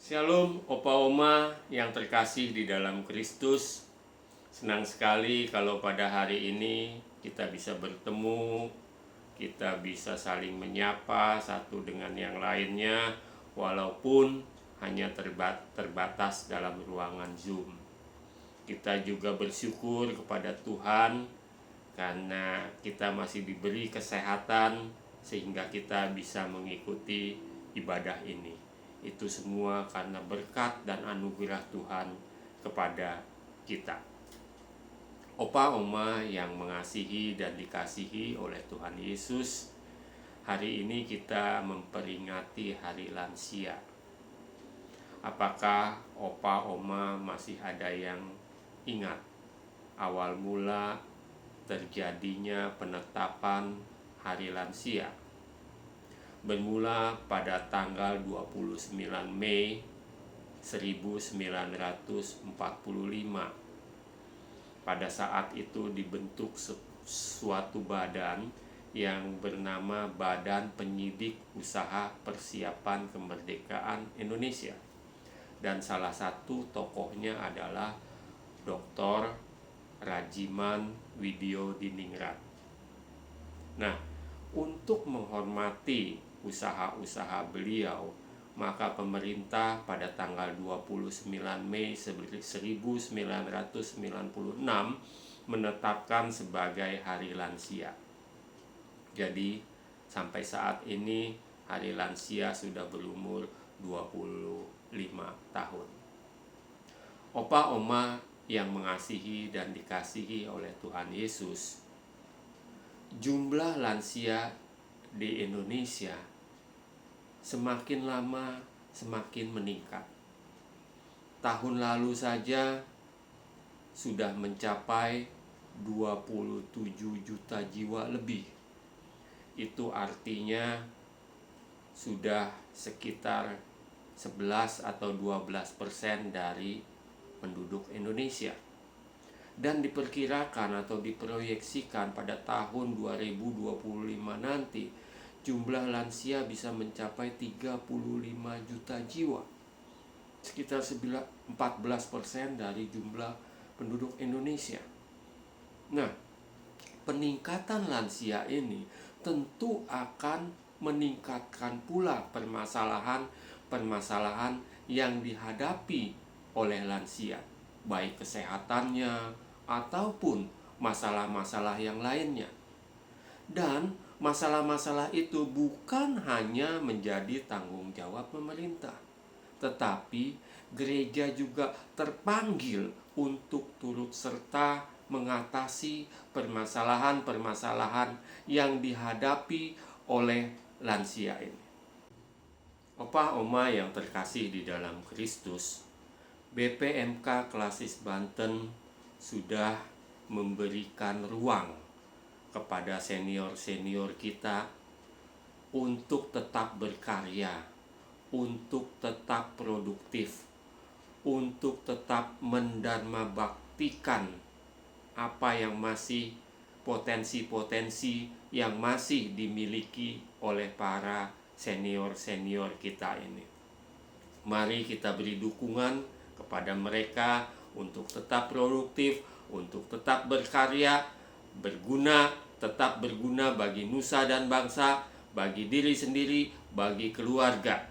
Shalom Opa Oma yang terkasih di dalam Kristus. Senang sekali kalau pada hari ini kita bisa bertemu, kita bisa saling menyapa satu dengan yang lainnya, walaupun hanya terbatas dalam ruangan Zoom. Kita juga bersyukur kepada Tuhan karena kita masih diberi kesehatan sehingga kita bisa mengikuti ibadah ini. Itu semua karena berkat dan anugerah Tuhan kepada kita. Opa Oma yang mengasihi dan dikasihi oleh Tuhan Yesus, hari ini kita memperingati Hari Lansia. Apakah Opa Oma masih ada yang ingat awal mula terjadinya penetapan Hari Lansia? Bermula pada tanggal 29 Mei 1945. Pada saat itu dibentuk suatu badan yang bernama Badan Penyidik Usaha Persiapan Kemerdekaan Indonesia. Dan salah satu tokohnya adalah Dr. Rajiman Widyodiningrat. Nah, untuk menghormati usaha-usaha beliau, maka pemerintah pada tanggal 29 Mei 1996 menetapkan sebagai Hari Lansia. Jadi sampai saat ini Hari Lansia sudah berumur 25 tahun. Opa Oma yang mengasihi dan dikasihi oleh Tuhan Yesus, jumlah lansia di Indonesia semakin lama semakin meningkat. Tahun lalu saja sudah mencapai 27 juta jiwa lebih. Itu artinya sudah sekitar 11 atau 12% dari penduduk Indonesia. Dan diperkirakan atau diproyeksikan pada tahun 2025 nanti jumlah lansia bisa mencapai 35 juta jiwa, sekitar 14% dari jumlah penduduk Indonesia. Nah, peningkatan lansia ini tentu akan meningkatkan pula permasalahan yang dihadapi oleh lansia, baik kesehatannya ataupun masalah-masalah yang lainnya. Dan masalah-masalah itu bukan hanya menjadi tanggung jawab pemerintah, tetapi gereja juga terpanggil untuk turut serta mengatasi permasalahan-permasalahan yang dihadapi oleh lansia ini. Opa Oma yang terkasih di dalam Kristus, BPMK Klasis Banten sudah memberikan ruang kepada senior-senior kita untuk tetap berkarya, untuk tetap produktif, untuk tetap mendharmabaktikan apa yang masih potensi-potensi yang masih dimiliki oleh para senior-senior kita ini. Mari kita beri dukungan kepada mereka untuk tetap produktif, untuk tetap berkarya, tetap berguna bagi nusa dan bangsa, bagi diri sendiri, bagi keluarga.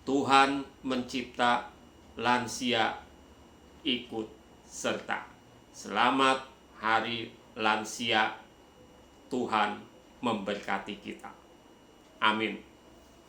Tuhan mencipta, lansia ikut serta. Selamat Hari Lansia. Tuhan memberkati kita. Amin.